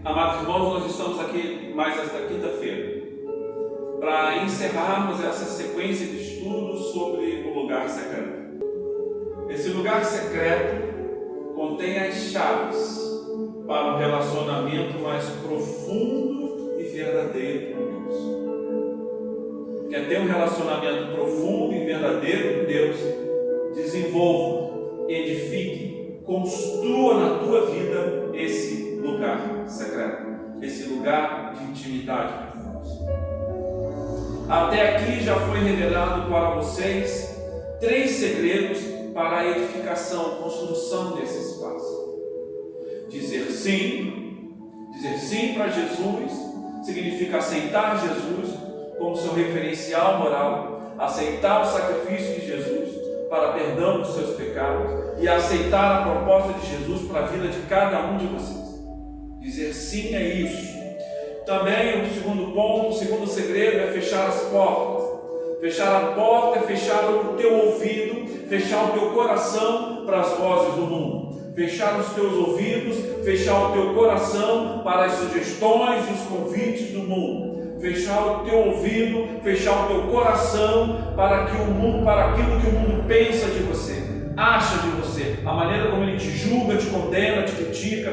Amados irmãos, nós estamos aqui mais esta quinta-feira para encerrarmos essa sequência de estudos sobre o lugar secreto. Esse lugar secreto contém as chaves para um relacionamento mais profundo e verdadeiro com Deus. Quer ter um relacionamento profundo e verdadeiro com Deus? Desenvolva, edifique, construa na tua vida esse lugar secreto, esse lugar de intimidade com Deus. Até aqui já foi revelado para vocês 3 segredos para a edificação, construção desse espaço. Dizer sim para Jesus significa aceitar Jesus como seu referencial moral, aceitar o sacrifício de Jesus para perdão dos seus pecados e aceitar a proposta de Jesus para a vida de cada um de vocês. Dizer sim é isso. Também o segundo ponto, o segundo segredo é fechar as portas. Fechar a porta é fechar o teu ouvido, fechar o teu coração para as vozes do mundo. Fechar os teus ouvidos, fechar o teu coração para as sugestões e os convites do mundo. Fechar o teu ouvido, fechar o teu coração para que o mundo, para aquilo que o mundo pensa de você, acha de você, a maneira como ele te julga, te condena, te critica.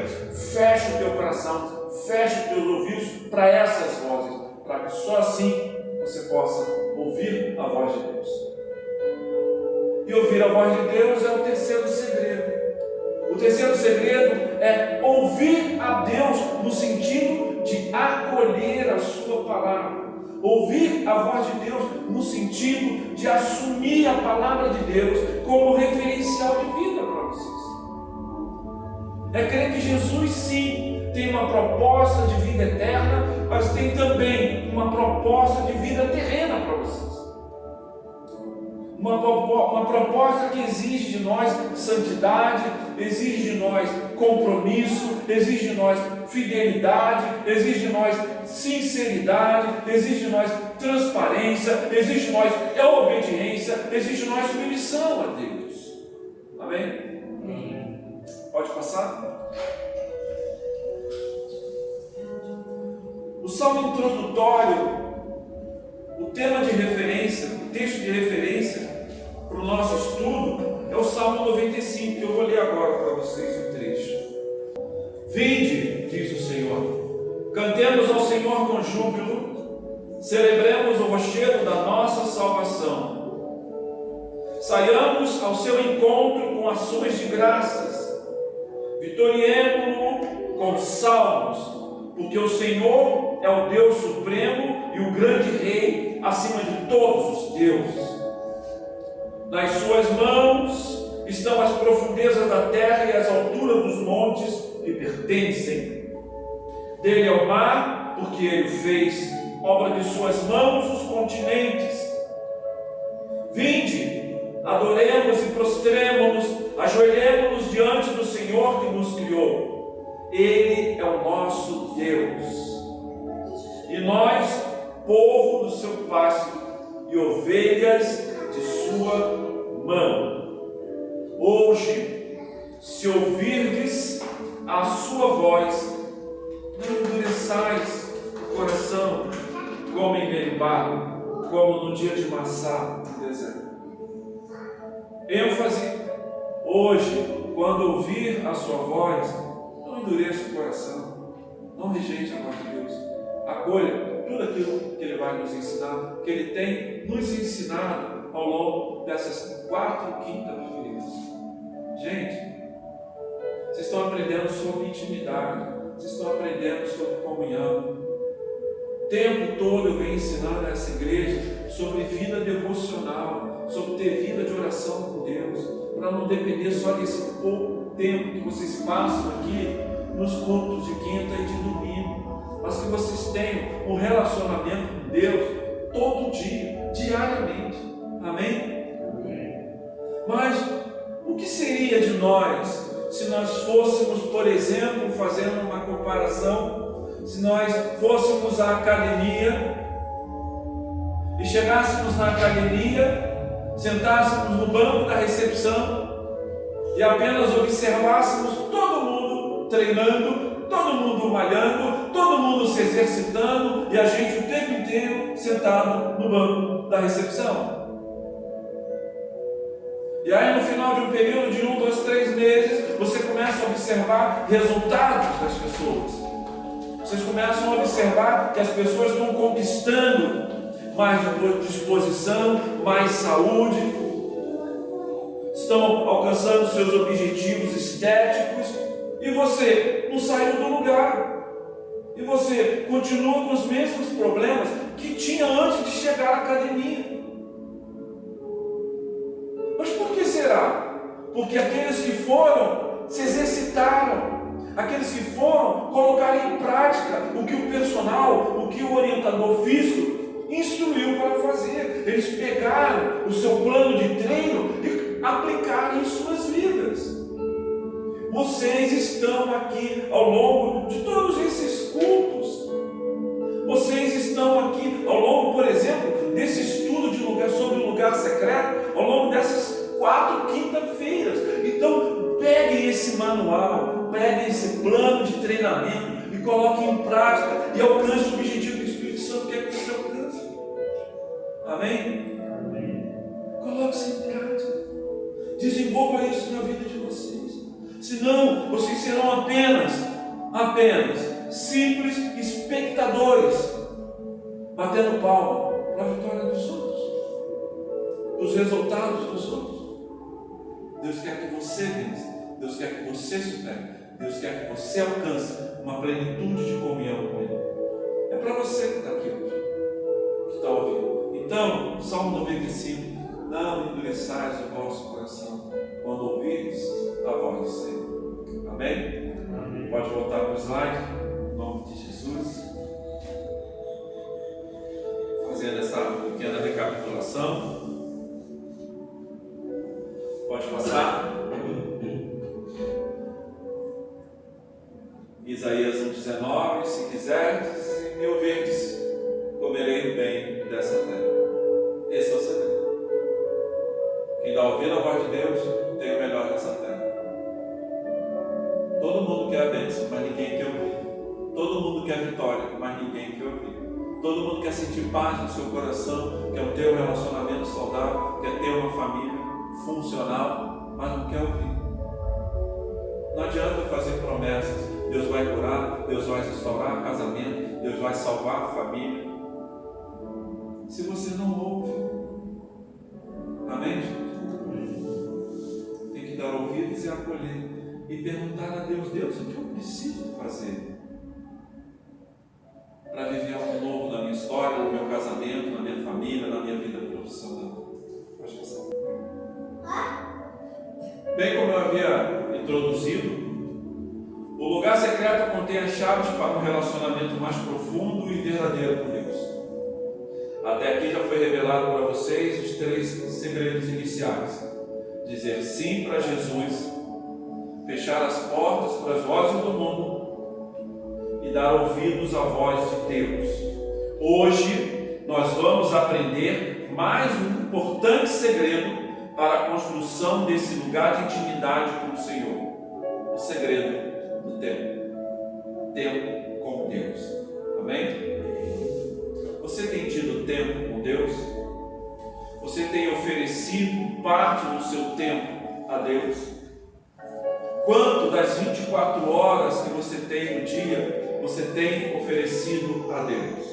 Fecha o teu coração, fecha os teus ouvidos para essas vozes, para que só assim você possa ouvir a voz de Deus. E ouvir a voz de Deus é o terceiro segredo. O terceiro segredo é ouvir a Deus no sentido de acolher a sua palavra. Ouvir a voz de Deus no sentido de assumir a palavra de Deus como referencial de vida para vocês. É crer que Jesus sim tem uma proposta de vida eterna, mas tem também uma proposta de vida terrena para vocês. Uma proposta que exige de nós santidade, exige de nós compromisso, exige de nós fidelidade, exige de nós sinceridade, exige de nós transparência, exige de nós obediência, exige de nós submissão a Deus. Amém? Pode passar? O salmo introdutório, o tema de referência, o texto de referência para o nosso estudo é o Salmo 95, que eu vou ler agora para vocês o trecho. Vinde, diz o Senhor, cantemos ao Senhor com júbilo, celebremos o rochedo da nossa salvação. Saiamos ao seu encontro com ações de graças, vitoriemo-lo com salmos, porque o Senhor é o Deus supremo e o grande Rei acima de todos os deuses. Nas suas mãos estão as profundezas da terra e as alturas dos montes lhe pertencem. Dele é o mar, porque ele fez, obra de suas mãos, os continentes. Vinde, adoremos e prostremo-nos, ajoelhemo-nos diante do Senhor que nos criou. Ele é o nosso Deus. E nós, povo do seu pasto e ovelhas de sua mão. Hoje, se ouvirdes a sua voz, não endureçais o coração, como em Meribá, como no dia de Massá, no deserto. ênfase: hoje, quando ouvir a sua voz, não endureça o coração, não rejeite a voz de Deus, acolha tudo aquilo que Ele vai nos ensinar, que Ele tem nos ensinado ao longo dessas 4 quintas-feiras. Gente, vocês estão aprendendo sobre intimidade, vocês estão aprendendo sobre comunhão. O tempo todo eu venho ensinando a essa igreja sobre vida devocional, sobre ter vida de oração com Deus, para não depender só desse pouco tempo que vocês passam aqui nos cultos de quinta e de domingo, mas que vocês tenham um relacionamento com Deus todo dia, diariamente. Amém? Amém. Mas o que seria de nós se nós fôssemos, por exemplo, fazendo uma comparação, se nós fôssemos à academia e chegássemos na academia, sentássemos no banco da recepção e apenas observássemos todo mundo treinando, todo mundo malhando, todo mundo se exercitando e a gente o tempo inteiro sentado no banco da recepção. E aí no final de um período de 1, 2, 3 meses, você começa a observar resultados das pessoas. Vocês começam a observar que as pessoas estão conquistando mais disposição, mais saúde, estão alcançando seus objetivos estéticos, e você não saiu do lugar, e você continua com os mesmos problemas que tinha antes de chegar à academia. Mas por que será? Porque aqueles que foram se exercitaram, aqueles que foram colocar em prática o que o personal, o que o orientador físico instruiu para fazer. Eles pegaram o seu plano de treino e aplicaram em suas vidas. Vocês estão aqui ao longo de todos esses cultos. Vocês estão aqui ao longo, por exemplo, desse estudo de lugar, sobre o lugar secreto, ao longo dessas 4 quinta-feiras. Então, peguem esse manual, peguem esse plano de treinamento e coloquem em prática e alcancem o objetivo que o Espírito Santo quer que você alcance. Amém? Amém. Coloque-se em prática. Desenvolva isso na vida de vocês. Senão, vocês serão apenas simples espectadores, batendo palma para a vitória dos outros, os resultados dos outros. Deus quer que você vença, Deus quer que você supere, Deus quer que você alcance uma plenitude de comunhão com Ele. É para você que está aqui hoje, que está ouvindo. Então, Salmo 95, não endureçais o vosso coração quando ouvires a voz do Senhor. Amém? Amém. Pode voltar para o slide, em nome de Jesus. Fazendo essa pequena recapitulação. Pode passar. Isaías 1,19: se quiseres e me ouvirdes, comerei o bem dessa terra. Esse é o segredo. Quem está ouvindo a voz de Deus tem o melhor dessa terra. Todo mundo quer a bênção, mas ninguém quer ouvir. Todo mundo quer vitória, mas ninguém quer ouvir. Todo mundo quer sentir paz no seu coração, quer ter um relacionamento saudável, quer ter uma família funcional, mas não quer ouvir. Não adianta fazer promessas. Deus vai curar, Deus vai restaurar casamento, Deus vai salvar a família, se você não ouve. Amém? Tem que dar ouvidos e acolher e perguntar a Deus: Deus, o que eu preciso fazer para viver algo novo na minha história, no meu casamento, na minha família, na minha vida profissional? Pode passar. Bem como eu havia introduzido, o lugar secreto contém as chaves para um relacionamento mais profundo e verdadeiro com Deus. Até aqui já foi revelado para vocês os 3 segredos iniciais: dizer sim para Jesus, fechar as portas para as vozes do mundo e dar ouvidos à voz de Deus. Hoje nós vamos aprender mais um importante segredo para a construção desse lugar de intimidade com o Senhor. O segredo do tempo. Tempo com Deus. Amém? Você tem tido tempo com Deus? Você tem oferecido parte do seu tempo a Deus? Quanto das 24 horas que você tem no dia, você tem oferecido a Deus?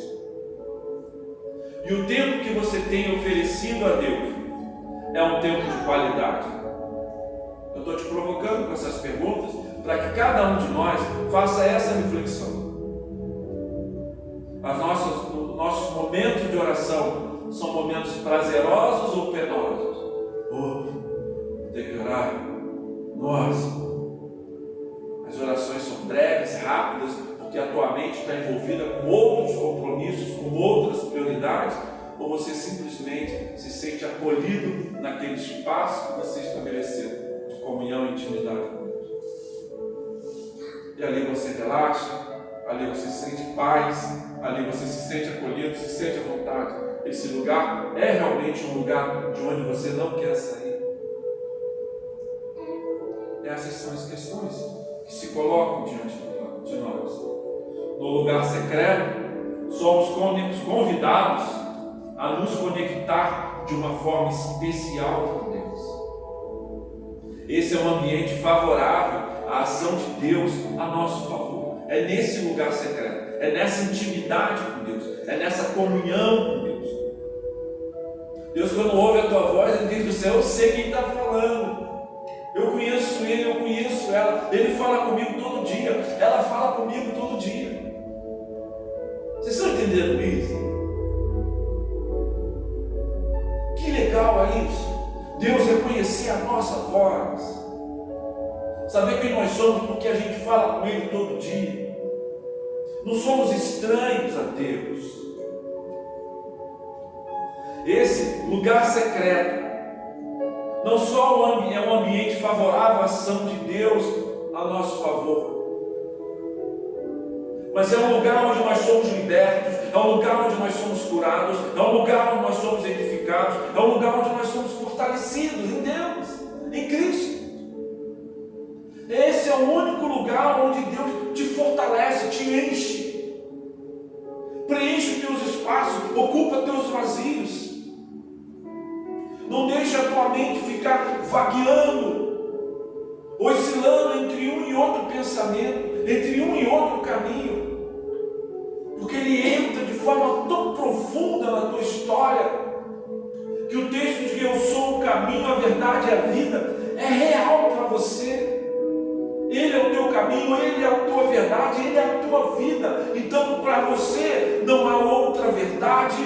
E o tempo que você tem oferecido a Deus é um tempo de qualidade? Eu estou te provocando com essas perguntas para que cada um de nós faça essa reflexão. Nossos momentos de oração são momentos prazerosos ou penosos? Tem que orar? Nossa, as orações são breves, rápidas, porque a tua mente está envolvida com outros compromissos, com outras prioridades, ou você simplesmente se sente acolhido naquele espaço que você estabeleceu de comunhão e intimidade com Deus? E ali você relaxa, ali você sente paz, ali você se sente acolhido, se sente à vontade. Esse lugar é realmente um lugar de onde você não quer sair. Essas são as questões que se colocam diante de nós. No lugar secreto, somos convidados a nos conectar de uma forma especial com Deus. Esse é um ambiente favorável à ação de Deus a nosso favor. É nesse lugar secreto, é nessa intimidade com Deus, é nessa comunhão com Deus. Deus, quando ouve a tua voz, Ele diz do céu: eu sei quem está falando, eu conheço ele, eu conheço ela, ele fala comigo todo dia, ela fala comigo todo dia. Vocês estão entendendo isso? Que legal é isso. Deus reconhecer a nossa voz, saber quem nós somos porque a gente fala com Ele todo dia. Não somos estranhos a Deus. Esse lugar secreto não só é um ambiente favorável à ação de Deus a nosso favor, mas é um lugar onde nós somos libertos, é um lugar onde nós somos curados, é um lugar onde nós somos edificados, é um lugar onde nós somos fortalecidos em Deus, em Cristo. Esse é o único lugar onde Deus te fortalece, te enche, preenche os teus espaços, ocupa teus vazios. Não deixe a tua mente ficar vagueando, oscilando entre um e outro pensamento, entre um e outro caminho, porque Ele entra de forma tão profunda na tua história, que o texto de que eu sou o caminho, a verdade e a vida é real para você. Ele é o teu caminho, Ele é a tua verdade, Ele é a tua vida. Então, para você não há outra verdade,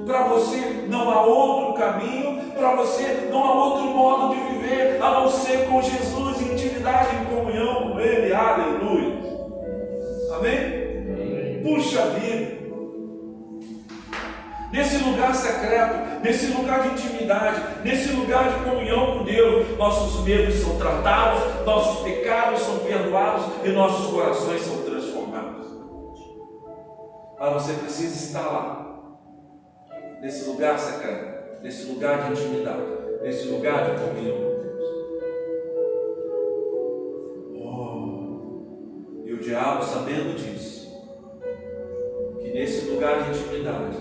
para você não há outro caminho, para você não há outro modo de viver a não ser com Jesus, em intimidade, em comunhão com Ele. Aleluia. Amém? Puxa vida. Nesse lugar secreto, nesse lugar de intimidade, nesse lugar de comunhão com Deus, nossos medos são tratados, nossos pecados são perdoados e nossos corações são transformados. Mas você precisa estar lá, nesse lugar secreto, nesse lugar de intimidade, nesse lugar de comunhão com Deus. E o diabo, sabendo disso, que nesse lugar de intimidade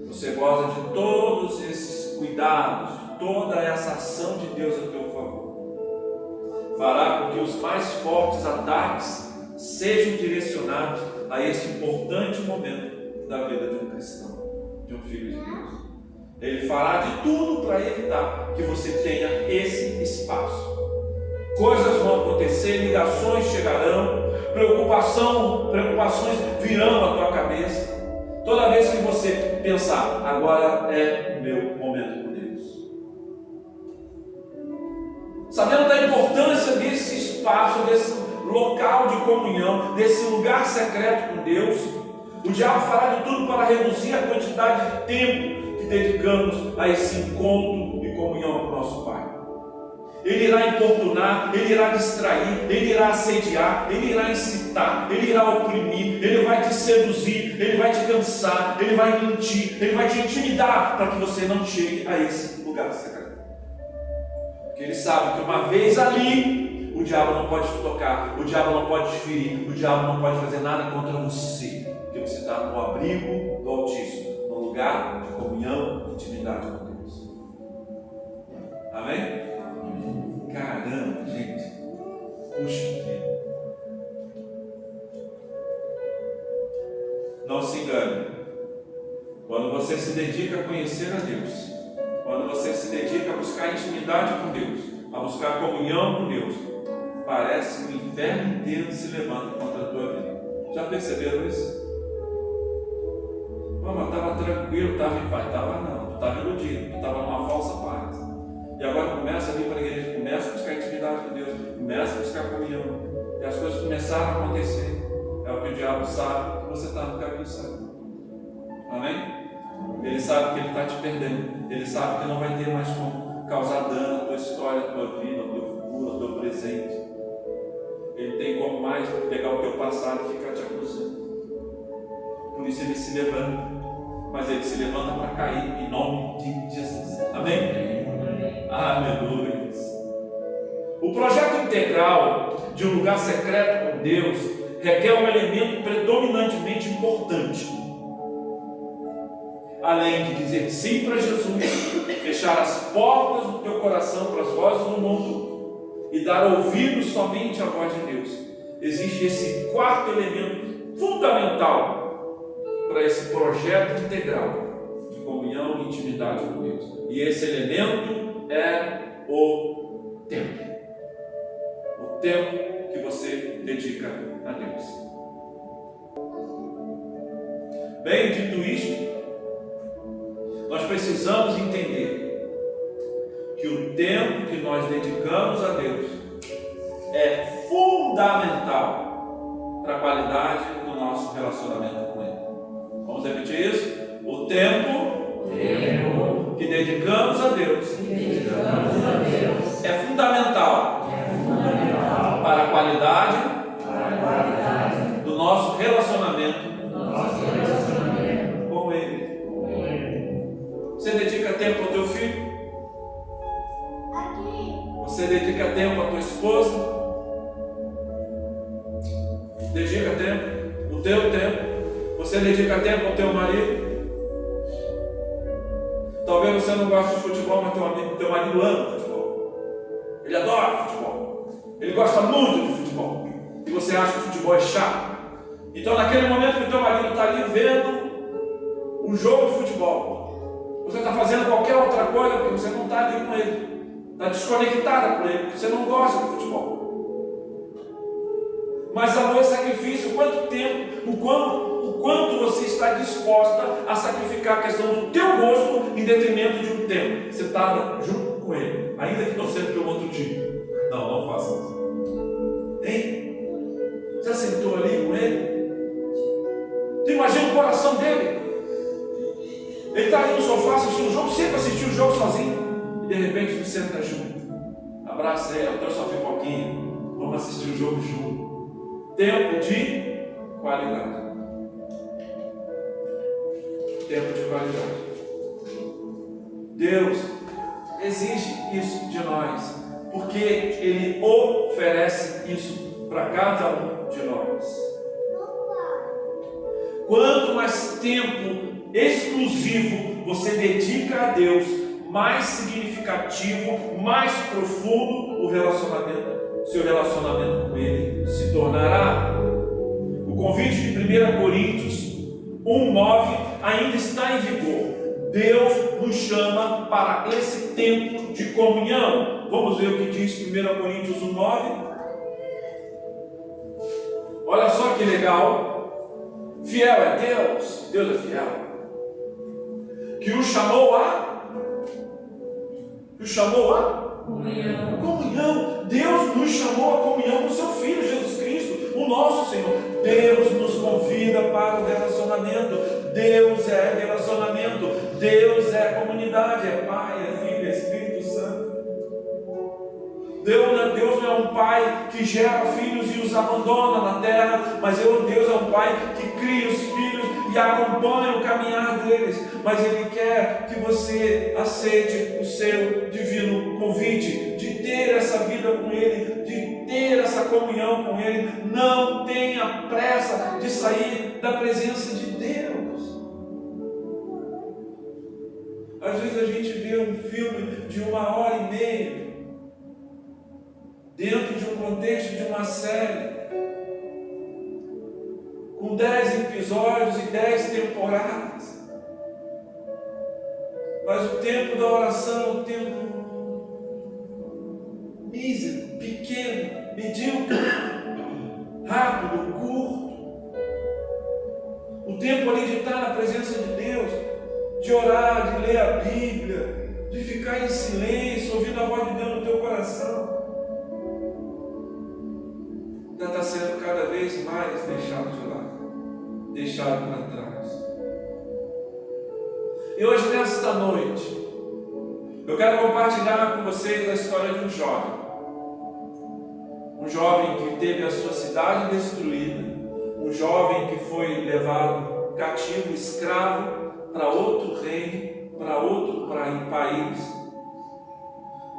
você goza de todos esses cuidados, de toda essa ação de Deus a teu favor, fará com que os mais fortes ataques sejam direcionados a esse importante momento da vida de um cristão, de um filho de Deus. Ele fará de tudo para evitar que você tenha esse espaço. Coisas vão acontecer, ligações chegarão, preocupações virão à tua cabeça. Toda vez que você pensar, agora é o meu momento com Deus. Sabendo da importância desse espaço, desse local de comunhão, desse lugar secreto com Deus, o diabo fará de tudo para reduzir a quantidade de tempo que dedicamos a esse encontro e comunhão com o nosso Pai. Ele irá importunar, ele irá distrair, ele irá assediar, ele irá incitar, ele irá oprimir, ele vai te seduzir, ele vai te cansar, ele vai mentir, ele vai te intimidar para que você não chegue a esse lugar secreto. Porque ele sabe que uma vez ali, o diabo não pode te tocar, o diabo não pode te ferir, o diabo não pode fazer nada contra você, porque você está no abrigo do Altíssimo, no lugar de comunhão e intimidade com Deus. Amém? Caramba, gente, puxa vida. Não se engane, quando você se dedica a conhecer a Deus, quando você se dedica a buscar intimidade com Deus, a buscar comunhão com Deus, parece que o inferno inteiro se levanta contra a tua vida. Já perceberam isso? Mas estava tranquilo, estava em paz. Estava não, tu estava iludido, tu estava numa falsa paz. E agora começa a vir para a igreja, começa a buscar intimidade com Deus, começa a buscar comunhão. E as coisas começaram a acontecer. É o que o diabo sabe, que você está no caminho certo. Amém? Ele sabe que ele está te perdendo. Ele sabe que não vai ter mais como causar dano à tua história, à tua vida, ao teu futuro, ao teu presente. Ele tem como mais pegar o teu passado e ficar te acusando. Por isso ele se levanta. Mas ele se levanta para cair em nome de Jesus. Amém? Aleluia. O projeto integral de um lugar secreto com Deus requer um elemento predominantemente importante. Além de dizer sim para Jesus, fechar as portas do teu coração para as vozes do mundo e dar ouvidos somente à voz de Deus, existe esse quarto elemento fundamental para esse projeto integral de comunhão e intimidade com Deus. E esse elemento é o tempo. O tempo que você dedica a Deus. Bem, dito isto, nós precisamos entender que o tempo que nós dedicamos a Deus é fundamental para a qualidade do nosso relacionamento com Ele. Vamos repetir isso? O tempo que dedicamos a Deus é fundamental para a qualidade do nosso relacionamento com Ele. Você dedica tempo ao teu filho? Você dedica tempo à tua esposa? Dedica tempo, o teu tempo. Você dedica tempo ao teu marido? Talvez você não goste de futebol, mas teu marido ama futebol. Ele adora futebol. Ele gosta muito de futebol. E você acha que o futebol é chato. Então, naquele momento que o teu marido está ali vendo um jogo de futebol, você está fazendo qualquer outra coisa porque você não está ali com ele. Está desconectada com ele, porque você não gosta de futebol. Mas amor é sacrifício. Quanto tempo, o quanto você está disposta a sacrificar a questão do teu gosto em detrimento de um tempo? Você está junto com ele, ainda que torcendo pelo outro time. Não faça isso. Hein? Já sentou ali com ele? Tu imagina o coração dele? Ele está ali no sofá assistindo o jogo, sempre assistiu o jogo sozinho. E de repente tu senta junto. Abraça ele, eu trouxe uma pipoquinha. Vamos assistir o jogo junto. Tempo de qualidade. Tempo de qualidade. Deus exige isso de nós, porque Ele oferece isso para cada um de nós. Quanto mais tempo exclusivo você dedica a Deus, mais significativo, mais profundo o relacionamento, seu relacionamento com Ele se tornará. O convite de 1 Coríntios 1:9 ainda está em vigor. Deus nos chama para esse tempo de comunhão. Vamos ver o que diz 1 Coríntios 1:9. Olha só que legal. Fiel é Deus, Deus é fiel, que o chamou a comunhão. Deus nos chamou a comunhão com seu Filho Jesus Cristo, o nosso Senhor. Deus nos convida para o relacionamento. Deus é relacionamento. Deus é comunidade, é Pai, é Filho, é Espírito Santo. Deus não é um pai que gera filhos e os abandona na terra, mas Deus é um pai que cria os filhos e acompanha o caminhar deles. Mas Ele quer que você aceite o seu divino convite de ter essa vida com Ele, de ter essa comunhão com Ele. Não tenha pressa de sair da presença de Deus. Às vezes a gente vê um filme de 1h30 dentro de um contexto de uma série, com 10 episódios e 10 temporadas. Mas o tempo da oração é um tempo mísero, pequeno, medíocre, rápido, curto. O tempo ali de estar na presença de Deus, de orar, de ler a Bíblia, de ficar em silêncio, ouvindo a voz de Deus no teu coração, já está sendo cada vez mais deixado de lado, deixado para trás. E hoje, nesta noite, eu quero compartilhar com vocês a história de um jovem que teve a sua cidade destruída, um jovem que foi levado cativo, escravo, para outro reino, para outro país.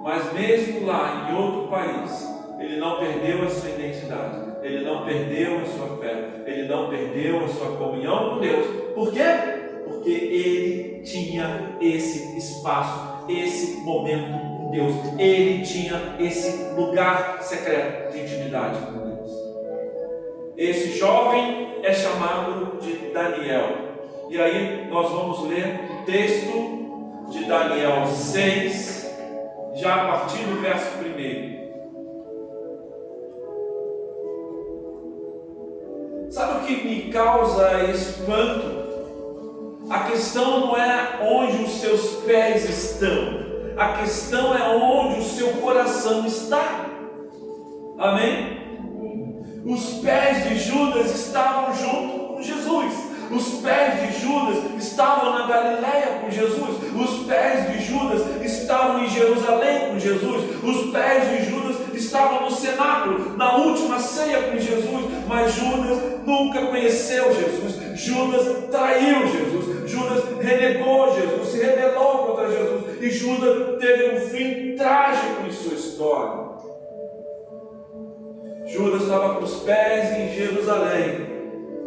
Mas mesmo lá, em outro país, ele não perdeu a sua identidade, ele não perdeu a sua fé, ele não perdeu a sua comunhão com Deus. Por quê? Porque ele tinha esse espaço, esse momento com Deus. Ele tinha esse lugar secreto de intimidade com Deus. Esse jovem é chamado de Daniel. E aí nós vamos ler o texto de Daniel 6, já a partir do verso 1. Sabe o que me causa espanto? A questão não é onde os seus pés estão, a questão é onde o seu coração está. Amém? Os pés de Judas estavam junto com Jesus. Os pés de Judas estavam na Galileia com Jesus. Os pés de Judas estavam em Jerusalém com Jesus. Os pés de Judas estavam no cenáculo, na última ceia com Jesus. Mas Judas nunca conheceu Jesus. Judas traiu Jesus. Judas renegou Jesus, se rebelou contra Jesus. E Judas teve um fim trágico em sua história. Judas estava com os pés em Jerusalém,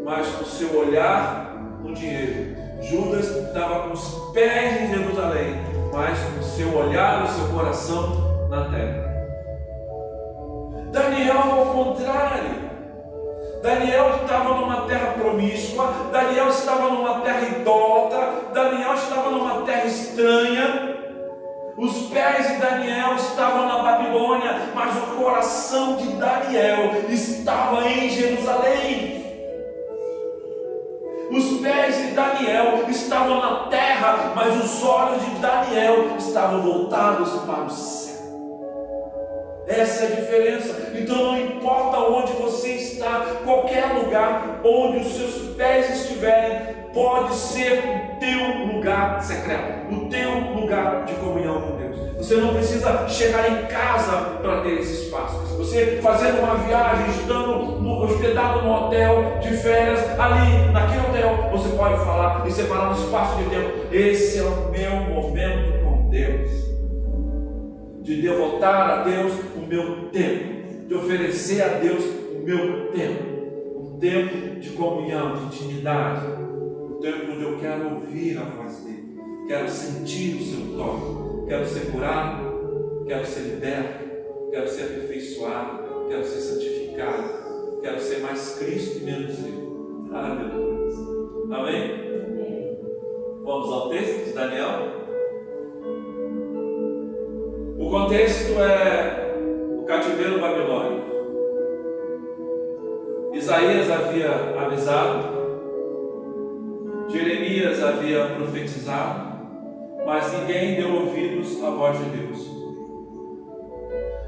mas com o seu olhar no dinheiro. Judas estava com os pés em Jerusalém, mas com o seu olhar, o seu coração na terra. Daniel, ao contrário. Daniel estava numa terra promíscua, Daniel estava numa terra idólatra, Daniel estava numa terra estranha. Os pés de Daniel estavam na Babilônia, mas o coração de Daniel estava em Jerusalém. Os pés de Daniel estavam na terra, mas os olhos de Daniel estavam voltados para o céu. Essa é a diferença. Então não importa onde você está, qualquer lugar onde os seus pés estiverem, pode ser o teu lugar secreto, o teu lugar de comunhão com Deus. Você não precisa chegar em casa para ter esse espaço. Você fazendo uma viagem, estando hospedado no hotel de férias, ali naquele hotel, você pode falar e separar um espaço de tempo. Esse é o meu momento com Deus, de devotar a Deus o meu tempo, de oferecer a Deus o meu tempo, um tempo de comunhão, de intimidade, um tempo onde eu quero ouvir a voz dele, quero sentir o seu toque, quero ser curado, quero ser liberto, quero ser aperfeiçoado, quero ser santificado, quero ser mais Cristo e menos eu. Aleluia. Amém? Vamos ao texto de Daniel. O contexto é o cativeiro babilônico. Isaías havia avisado, Jeremias havia profetizado, mas ninguém deu ouvidos à voz de Deus.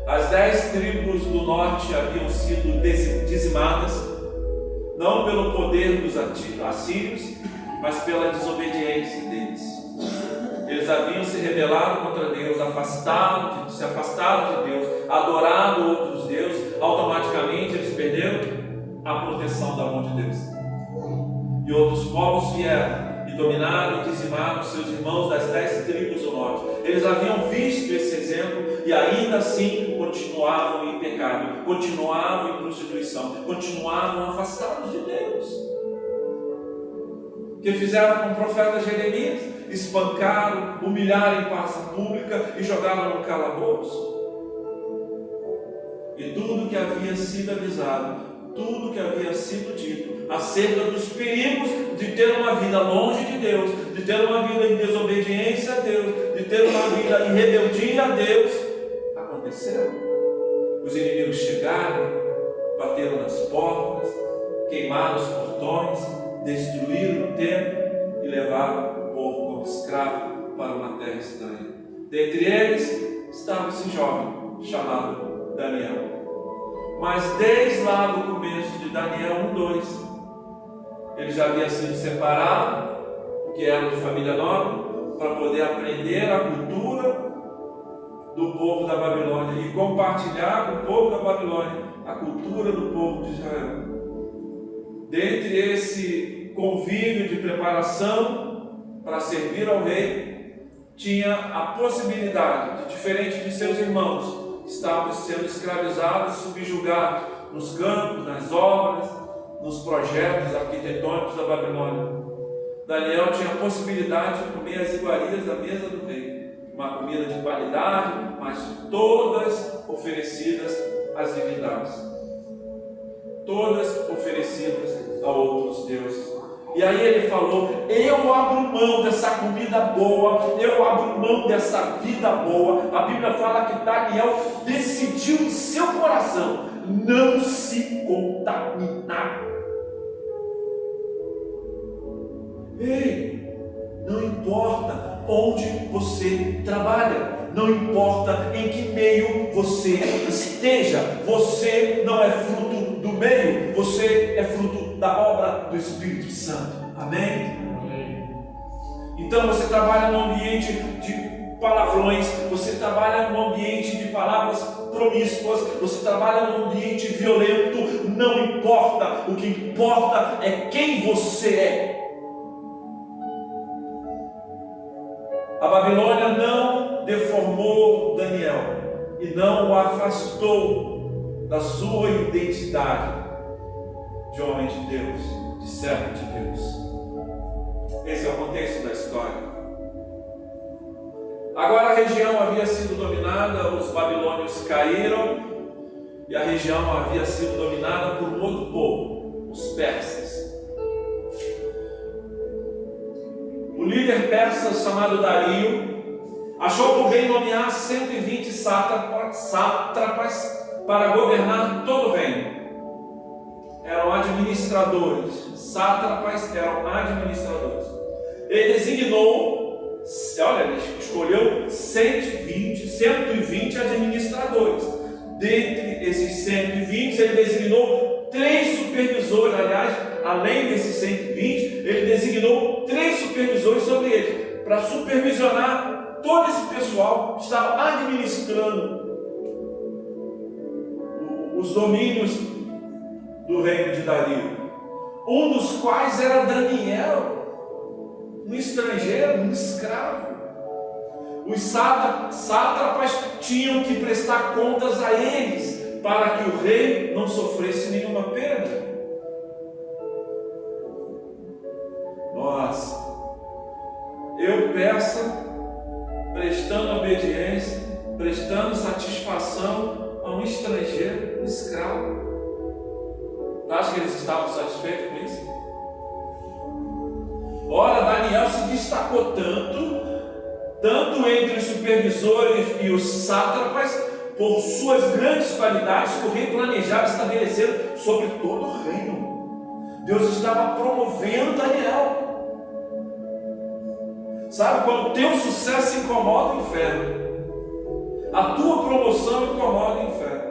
As 10 tribos do norte haviam sido dizimadas, não pelo poder dos assírios, mas pela desobediência deles. Eles haviam se rebelado contra Deus, se afastado de Deus, adorado outros deuses. Automaticamente eles perderam a proteção da mão de Deus. E outros povos vieram e dominaram e dizimaram seus irmãos das 10 tribos do norte. Eles haviam visto esse exemplo e ainda assim continuavam em pecado, continuavam em prostituição, continuavam afastados de Deus. O que fizeram com o profeta Jeremias? Espancaram, humilharam em praça pública e jogaram no calabouço. E tudo que havia sido avisado, tudo que havia sido dito acerca dos perigos de ter uma vida longe de Deus, de ter uma vida em desobediência a Deus, de ter uma vida em rebeldia a Deus, aconteceu. Os inimigos chegaram, bateram nas portas, queimaram os portões, destruíram o templo e levaram o povo como escravo para uma terra estranha. Dentre eles estava esse jovem chamado Daniel. Mas desde lá do começo de Daniel 1:2, ele já havia sido separado, porque era de família nobre, para poder aprender a cultura do povo da Babilônia e compartilhar com o povo da Babilônia a cultura do povo de Israel. Dentre esse convívio de preparação para servir ao rei, tinha a possibilidade, diferente de seus irmãos, que estavam sendo escravizados, subjugados nos campos, nas obras, nos projetos arquitetônicos da Babilônia. Daniel tinha a possibilidade de comer as iguarias da mesa do rei, uma comida de qualidade, mas todas oferecidas às divindades, todas oferecidas a outros deuses. E aí ele falou: eu abro mão dessa comida boa, eu abro mão dessa vida boa. A Bíblia fala que Daniel decidiu em seu coração não se contaminar. Ei, não importa onde você trabalha, não importa em que meio você esteja, você não é fruto do meio, você é fruto da obra do Espírito Santo. Amém? Amém. Então você trabalha num ambiente de palavrões, você trabalha num ambiente de palavras promíscuas, você trabalha num ambiente violento, não importa, o que importa é quem você é. A Babilônia não deformou Daniel e não o afastou da sua identidade de homem de Deus, de servo de Deus. Esse é o contexto da história. Agora a região havia sido dominada, os babilônios caíram e a região havia sido dominada por um outro povo, os persas. O líder persa chamado Dario achou por bem nomear 120 sátrapas para governar todo o reino. Eram administradores, sátrapas eram administradores. Ele designou, ele escolheu 120 administradores. Dentre esses 120, ele designou 3 supervisores. Aliás, além desses 120, ele designou 3 supervisores sobre eles, para supervisionar todo esse pessoal que estava administrando os domínios do reino de Dario. Um dos quais era Daniel, um estrangeiro, um escravo. Os sátrapas tinham que prestar contas a eles, para que o rei não sofresse nenhuma perda. Nossa, eu peço, prestando obediência, prestando satisfação a um estrangeiro, um escravo. Acho que eles estavam satisfeitos com isso? Ora, Daniel se destacou tanto entre os supervisores e os sátrapas, por suas grandes qualidades que o rei planejava estabelecer sobre todo o reino. Deus estava promovendo Daniel. Sabe, quando o teu sucesso incomoda o inferno, a tua promoção incomoda o inferno.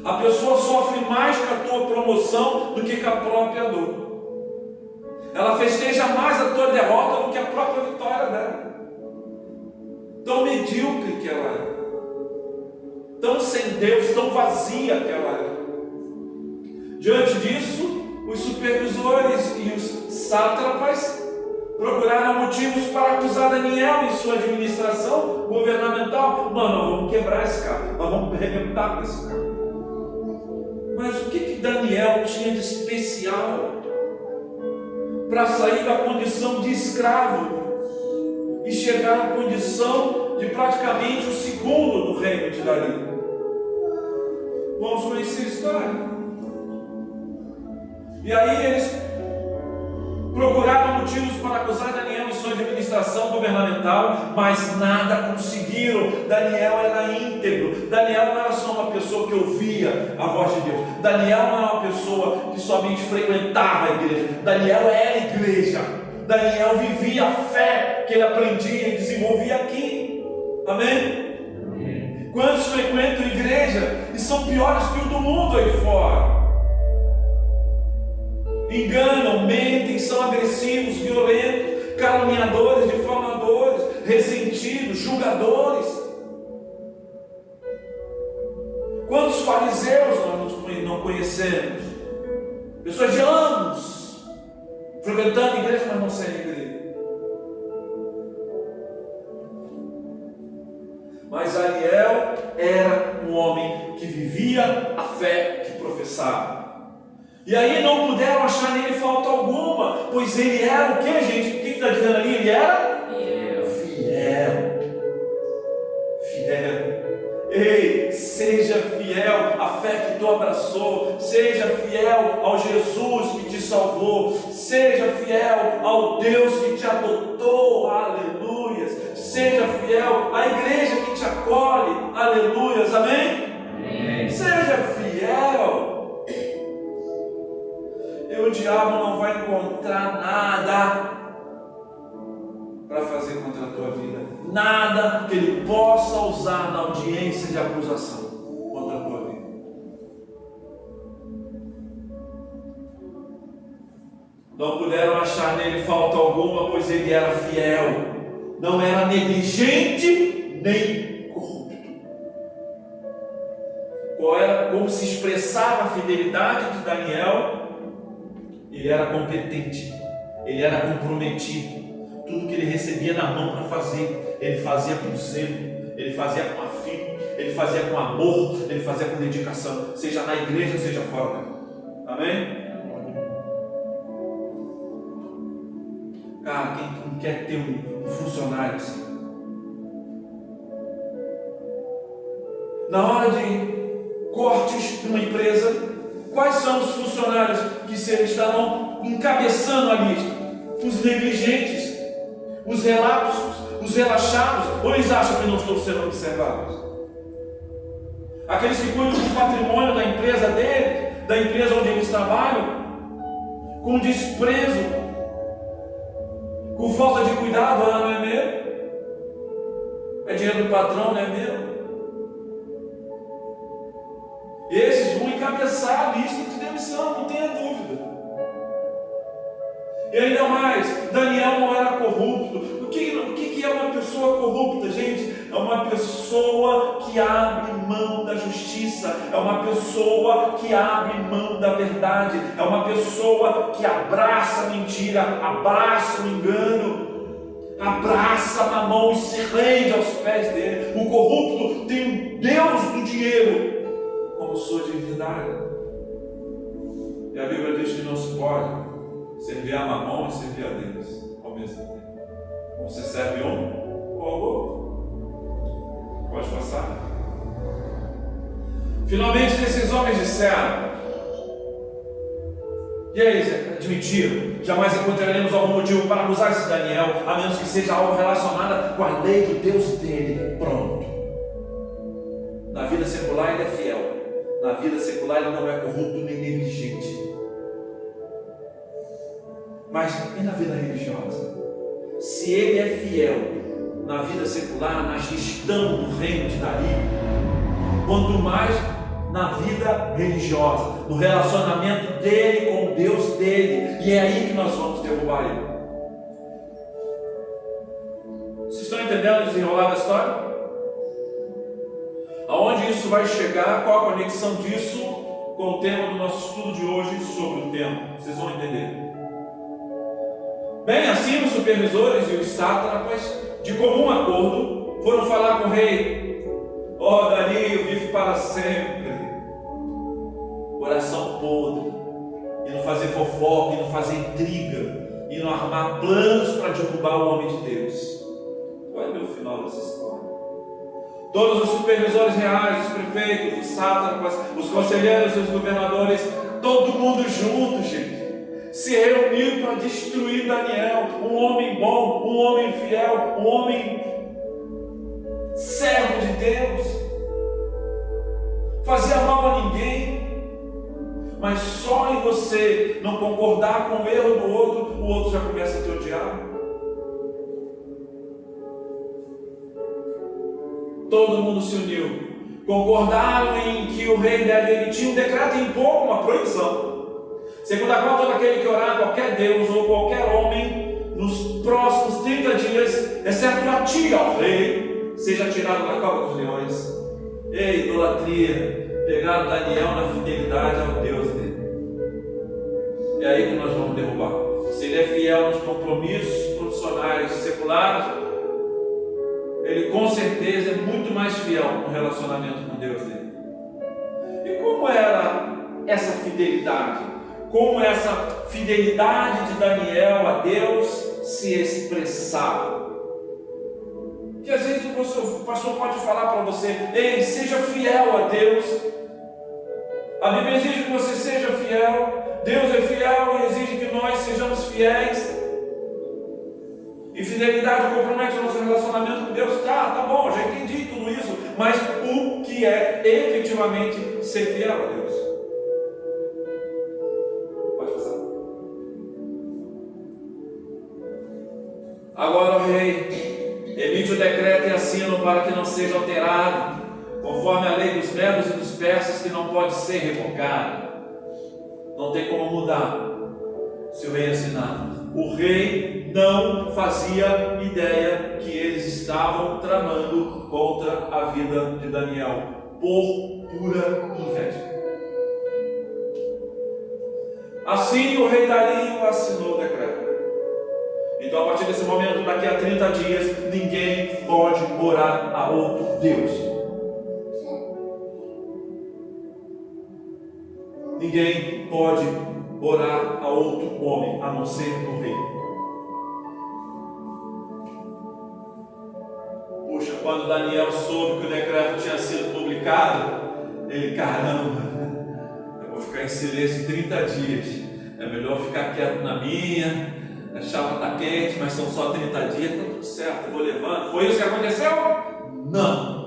A pessoa sofre mais com a tua promoção do que com a própria dor. Ela festeja mais a tua derrota do que a própria vitória dela. Tão medíocre que ela é, tão sem Deus, tão vazia que ela é. Diante disso, os supervisores e os sátrapas procuraram motivos para acusar Daniel em sua administração governamental. Não, nós vamos quebrar esse cara, nós vamos arrebentar com esse cara. Mas o que Daniel tinha de especial para sair da condição de escravo e chegar à condição de praticamente o segundo do reino de Dario? Vamos conhecer a história. E aí eles procuraram motivos para acusar Daniel em sua administração governamental, mas nada conseguiram. Daniel era íntegro. Daniel não era só uma pessoa que ouvia a voz de Deus. Daniel não era uma pessoa que somente frequentava a igreja. Daniel era igreja. Daniel vivia a fé que ele aprendia e desenvolvia aqui. Amém? Amém. Quantos frequentam a igreja e são piores que o do mundo aí fora? Enganam, mentem, são agressivos, violentos, caluniadores, difamadores, ressentidos, julgadores. Quantos fariseus nós não conhecemos? Pessoas de anos frequentando a igreja, mas não saem da igreja. puderam achar nele falta alguma, pois ele era o que, gente? O que está dizendo ali? Ele era fiel. Ei, seja fiel à fé que tu abraçou, seja fiel ao Jesus que te salvou, seja fiel ao Deus que te adotou, aleluias, seja fiel à igreja que te acolhe, aleluias, amém? Amém. Seja fiel, e o diabo não vai encontrar nada para fazer contra a tua vida, nada que ele possa usar na audiência de acusação contra a tua vida. Não puderam achar nele falta alguma, pois ele era fiel, não era negligente nem corrupto. Como se expressava a fidelidade de Daniel? Ele era competente, ele era comprometido. Tudo que ele recebia na mão para fazer, ele fazia com zelo, ele fazia com afinco, ele fazia com amor, ele fazia com dedicação, seja na igreja, seja fora dela. Amém? Cara, quem não quer ter um funcionário assim? Na hora de cortes de uma empresa, quais são os funcionários que estarão encabeçando a lista? Os negligentes, os relapsos, os relaxados, ou eles acham que não estão sendo observados? Aqueles que cuidam do patrimônio da empresa dele, da empresa onde eles trabalham, com desprezo, com falta de cuidado, não é meu? É dinheiro do patrão, não é meu? Esses vão encabeçar a lista de demissão, não tenha dúvida. E ainda mais, Daniel não era corrupto. O que é uma pessoa corrupta, gente? É uma pessoa que abre mão da justiça, é uma pessoa que abre mão da verdade, é uma pessoa que abraça a mentira, abraça o engano, abraça a mamão e se rende aos pés dele. O corrupto tem o Deus do dinheiro como sua divindade. E a Bíblia diz que não se pode servir a mamão e servir a Deus ao mesmo tempo. Você serve um ou ao outro. Pode passar. Finalmente esses homens disseram, e eles admitiram, jamais encontraremos algum motivo para acusar esse Daniel, a menos que seja algo relacionado com a lei do Deus dele. Pronto. Na vida secular ele é fiel, na vida secular ele não é corrupto nem negligente. Mas e na vida religiosa? Se ele é fiel na vida secular, na gestão do reino de Dario, quanto mais na vida religiosa, no relacionamento dele com o Deus dele, e é aí que nós vamos derrubar ele. Vocês estão entendendo o desenrolar da história? Aonde isso vai chegar? Qual a conexão disso com o tema do nosso estudo de hoje sobre o tempo? Vocês vão entender. Bem, assim os supervisores e os sátrapas, de comum acordo, foram falar com o rei. Ó, Dario vive para sempre. Coração podre, e não fazer fofoca, e não fazer intriga, e não armar planos para derrubar o homem de Deus. Vai ver o final dessa história. Todos os supervisores reais, os prefeitos, os sátrapas, os conselheiros e os governadores, todo mundo junto, gente, se reuniu para destruir Daniel, um homem bom, um homem fiel, um homem servo de Deus, fazia mal a ninguém, mas só em você não concordar com o erro do outro, o outro já começa a te odiar. Todo mundo se uniu, concordaram em que o rei deve emitir um decreto e impor uma proibição, segundo a qual todo aquele que orar a qualquer Deus ou qualquer homem nos próximos 30 dias, exceto a ti, ó rei, seja tirado da cova dos leões. Ei, idolatria, pegaram Daniel na fidelidade ao Deus dele. É aí que nós vamos derrubar. Se ele é fiel nos compromissos profissionais seculares, ele com certeza é muito mais fiel no relacionamento com Deus dele. E como era essa fidelidade? como essa fidelidade de Daniel a Deus se expressava. Que às vezes o pastor pode falar para você: ei, seja fiel a Deus. A Bíblia exige que você seja fiel. Deus é fiel e exige que nós sejamos fiéis. E fidelidade compromete o nosso relacionamento com Deus. Tá bom, já entendi tudo isso. Mas o que é efetivamente ser fiel a Deus? Pode passar. Agora o rei emite o decreto e assina para que não seja alterado, conforme a lei dos medos e dos persas, que não pode ser revogada. Não tem como mudar se o rei assinar. O rei não fazia ideia que eles estavam tramando contra a vida de Daniel, por pura inveja. Assim o rei Dario assinou o decreto. Então, a partir desse momento, daqui a 30 dias, ninguém pode orar a outro Deus. Ninguém pode orar a outro homem, a não ser o rei. Puxa, quando Daniel soube que o decreto tinha sido publicado, ele: caramba, eu vou ficar em silêncio 30 dias. É melhor ficar quieto na minha. A chapa está quente, mas são só 30 dias, está tudo certo, eu vou levando. Foi isso que aconteceu? Não.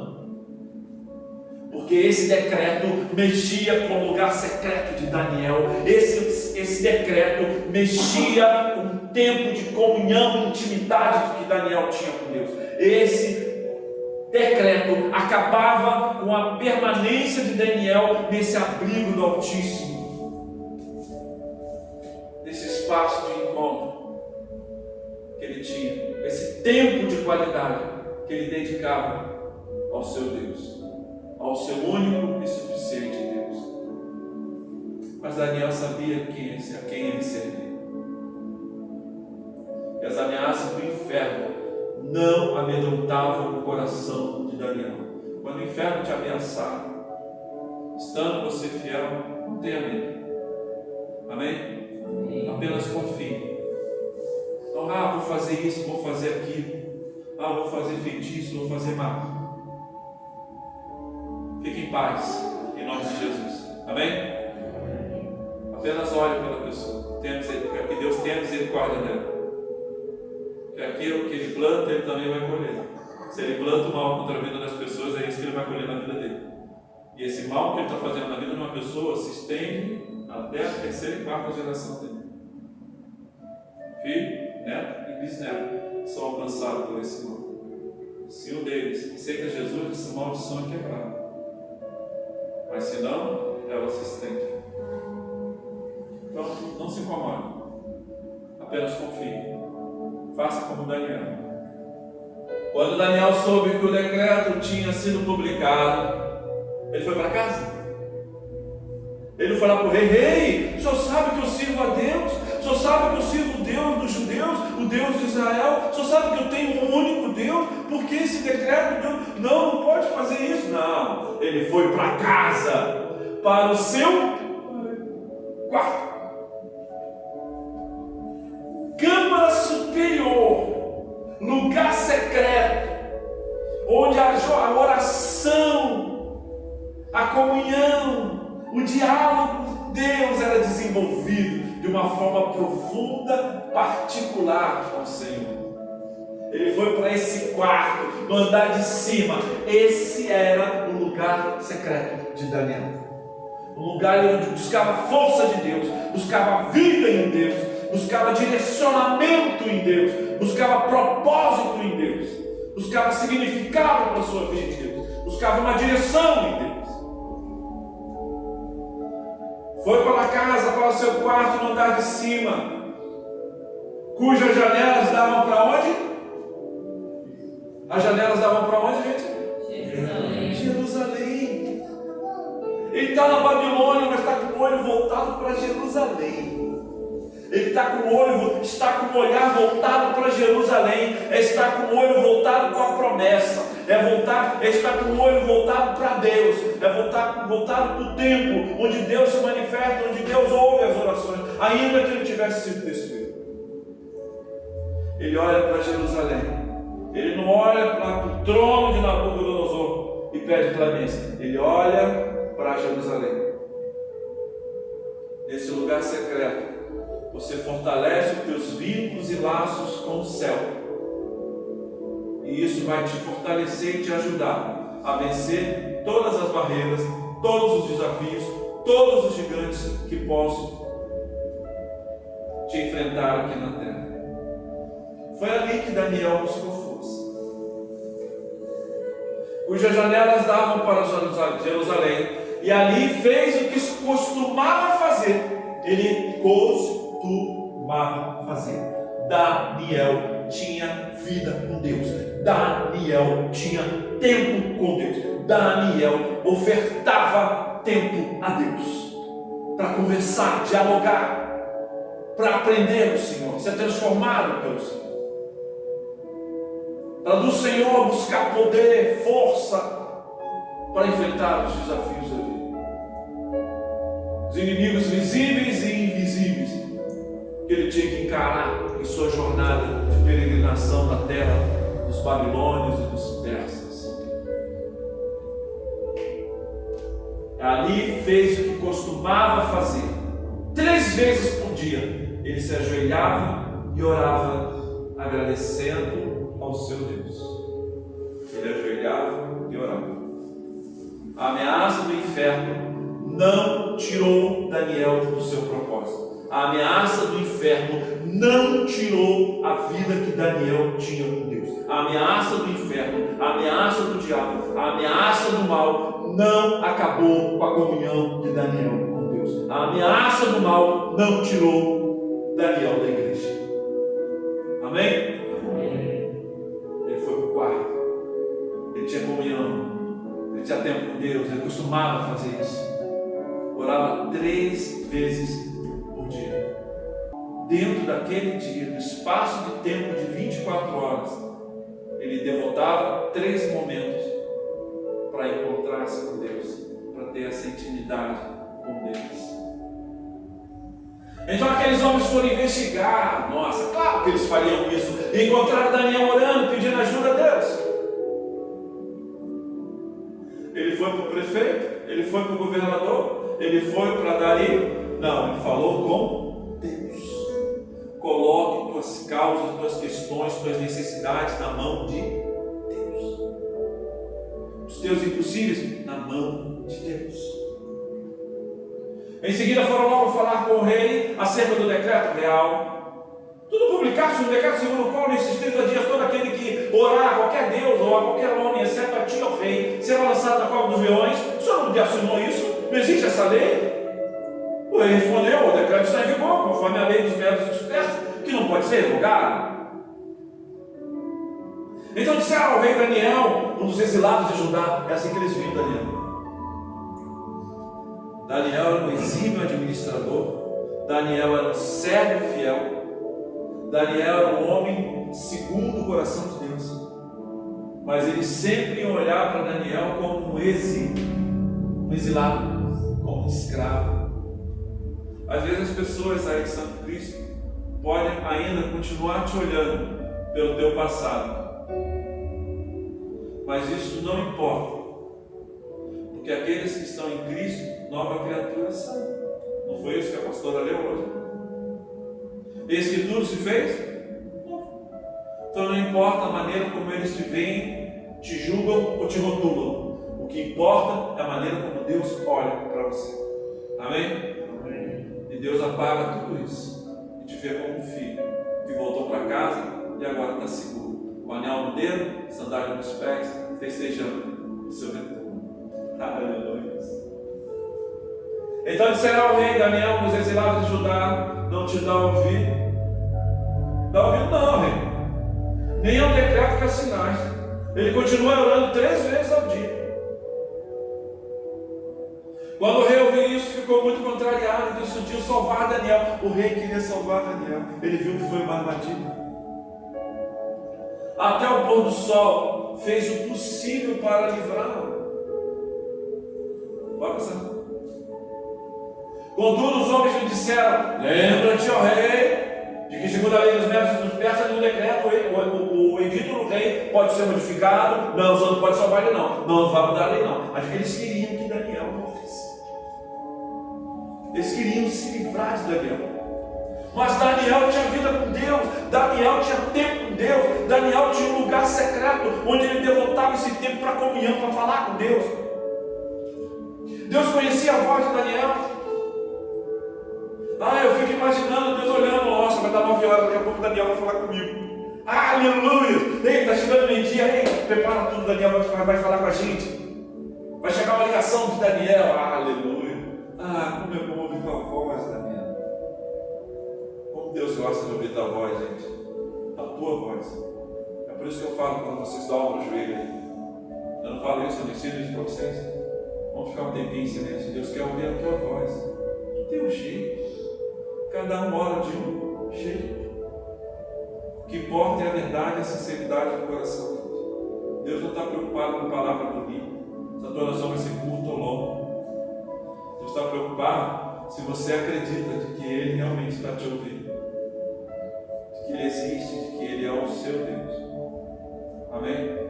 Porque esse decreto mexia com o lugar secreto de Daniel. Esse decreto mexia com o tempo de comunhão e intimidade que Daniel tinha com Deus. Esse decreto acabava com a permanência de Daniel nesse abrigo do Altíssimo, nesse espaço de encontro que ele tinha, esse tempo de qualidade que ele dedicava ao seu Deus, ao seu único e suficiente Deus. Mas Daniel sabia a quem ele servia. E as ameaças do inferno não amedrontavam o coração de Daniel. Quando o inferno te ameaçar, estando você fiel, não tenha medo. Amém? Amém. Apenas confie. Não, vou fazer isso, vou fazer aquilo. Vou fazer feitiço, vou fazer mal. Fique em paz, em nome de Jesus. Amém? Apenas olhe pela pessoa. Que Deus tenha misericórdia dela. Que aquilo que ele planta, ele também vai colher. Se ele planta o mal contra a vida das pessoas, é isso que ele vai colher na vida dele. E esse mal que ele está fazendo na vida de uma pessoa se estende até a terceira e quarta geração dele. Filho, neto e bisneto são alcançados por esse mal. Se um deles aceita Jesus, essa maldição é quebrada. Mas se não, ela se estende. Então, não se incomode. Apenas confie. Faça como Daniel. Quando Daniel soube que o decreto tinha sido publicado, ele foi para casa. Ele foi lá para o rei: rei, o senhor sabe que eu sirvo a Deus? O senhor sabe que eu sirvo o Deus dos judeus, o Deus de Israel? O senhor sabe que eu tenho um único Deus? Por que esse decreto? Não pode fazer isso. Não, ele foi para casa, para o seu quarto. Câmara superior, lugar secreto, onde a oração, a comunhão, o diálogo com Deus era desenvolvido de uma forma profunda, particular com o Senhor. Ele foi para esse quarto, no andar de cima. Esse era o lugar secreto de Daniel. Um lugar onde buscava força de Deus, buscava vida em Deus, buscava direcionamento em Deus, buscava propósito em Deus, buscava significado para a sua vida em Deus, buscava uma direção em Deus. Foi para a casa, para o seu quarto no andar de cima, cujas janelas davam para onde? As janelas davam para onde, gente? Jerusalém. Ele está na Babilônia, mas está com o olho voltado para Jerusalém. Ele está com o olhar voltado para Jerusalém. Está com o olho voltado para a promessa. é voltar, é estar com o olho voltado para Deus, é voltado para o tempo onde Deus se manifesta, onde Deus ouve as orações, ainda que ele tivesse sido destruído. Ele olha para Jerusalém, ele não olha para o trono de Nabucodonosor e pede clemência, ele olha para Jerusalém. Nesse lugar secreto, você fortalece os teus vínculos e laços com o céu. E isso vai te fortalecer e te ajudar a vencer todas as barreiras, todos os desafios, todos os gigantes que possam te enfrentar aqui na terra. Foi ali que Daniel buscou força, cujas janelas davam para Jerusalém, e ali fez o que costumava fazer. Ele costumava fazer. Daniel tinha vida com Deus. Daniel tinha tempo com Deus. Daniel ofertava tempo a Deus para conversar, dialogar, para aprender do Senhor, ser transformado pelo Senhor, para do Senhor buscar poder, força para enfrentar os desafios da vida, os inimigos visíveis e invisíveis que ele tinha que encarar em sua jornada de peregrinação na terra dos babilônios e dos persas. Ali fez o que costumava fazer. 3 vezes por dia ele se ajoelhava e orava, agradecendo ao seu Deus. Ele ajoelhava e orava. A ameaça do inferno não tirou Daniel do seu propósito. A ameaça do inferno não tirou a vida que Daniel tinha com Deus. A ameaça do inferno, a ameaça do diabo, a ameaça do mal não acabou com a comunhão de Daniel com Deus. A ameaça do mal não tirou Daniel da igreja. Amém? Ele foi para o quarto, ele tinha comunhão, ele tinha tempo com Deus, ele costumava fazer isso. Orava 3 vezes por dia. Dentro daquele dia, no espaço de tempo de 24 horas, ele devotava 3 momentos para encontrar-se com Deus, para ter essa intimidade com Deus. Então aqueles homens foram investigar. Nossa, claro que eles fariam isso. E encontraram Daniel orando, pedindo ajuda a Deus. Ele foi para o prefeito, ele foi para o governador, ele foi para Dario. Não, ele falou com Deus. Coloque tuas causas, tuas questões, tuas necessidades na mão de Deus. Os teus impossíveis na mão de Deus. Em seguida foram logo falar com o rei acerca do decreto real. Tudo publicado no decreto segundo o qual nesses 30 dias todo aquele que orar a qualquer Deus ou a qualquer homem, exceto a ti, ó rei, será lançado na cova dos leões. O senhor não assinou isso? Não existe essa lei? O rei respondeu: o decreto está em vigor, conforme a lei dos medos e dos persas, que não pode ser revogado. Então disseram ao rei Daniel, um dos exilados de Judá, é assim que eles viram Daniel. Daniel era um exímio administrador, Daniel era um servo fiel, Daniel era um homem segundo o coração de Deus, mas eles sempre iam olhar para Daniel como um exilado, como um escravo. Às vezes as pessoas aí de Santo Cristo podem ainda continuar te olhando pelo teu passado, mas isso não importa, porque aqueles que estão em Cristo, nova criatura são. Não foi isso que a pastora leu hoje? Eis que tudo se fez? Não. Então não importa a maneira como eles te veem, te julgam ou te rotulam. O que importa é a maneira como Deus olha para você. Amém? Amém. E Deus apaga tudo isso e te vê como um filho que voltou para casa e agora está seguro, com anel no dedo, sandália nos pés, festejando o seu retorno. Aleluia. Então disseram ao rei Daniel, os exilados de Judá, não te dá ouvido? Dá ouvido não, rei. Nem é um decreto que assinaste. Ele continua orando 3 vezes ao dia. Quando o rei ouviu isso, ficou muito contrariado e decidiu salvar Daniel. O rei queria salvar Daniel. Ele viu que foi uma armadilha. até o pôr do sol, fez o possível para livrá-lo. Pode passar. Contudo, os homens lhe disseram: lembra-te, ó rei, de que segundo a lei dos médicos dos persas, no decreto, o edito do rei pode ser modificado. Não, você não pode salvar ele, não. Não vai mudar a lei, não. Mas eles queriam que Daniel morresse. Eles queriam se livrar de Daniel. Mas Daniel tinha vida com Deus, Daniel tinha tempo com Deus, Daniel tinha um lugar secreto onde ele devotava esse tempo para comunhão, para falar com Deus. Deus conhecia a voz de Daniel. Eu fico imaginando Deus olhando, nossa, vai dar 9 horas, daqui a pouco Daniel vai falar comigo. Aleluia! Ei, está chegando meio-dia, prepara tudo, Daniel vai falar com a gente. Vai chegar uma ligação de Daniel, aleluia. Como é bom ouvir tua voz, Daniel. Como Deus gosta de ouvir tua voz, gente. A tua voz. É por isso que eu falo quando vocês dobram o joelho aí. Eu não falo isso, eu não ensino isso para vocês. Vamos ficar um tempinho em silêncio. Deus quer ouvir a tua voz. Do teu jeito. Cada um ora de um jeito. O que importa é a verdade e a sinceridade do coração. Deus não está preocupado com palavra bonita. Se a tua oração vai ser curta ou longa. Deus está preocupado se você acredita de que Ele realmente está te ouvindo. De que Ele existe, de que Ele é o seu Deus. Amém?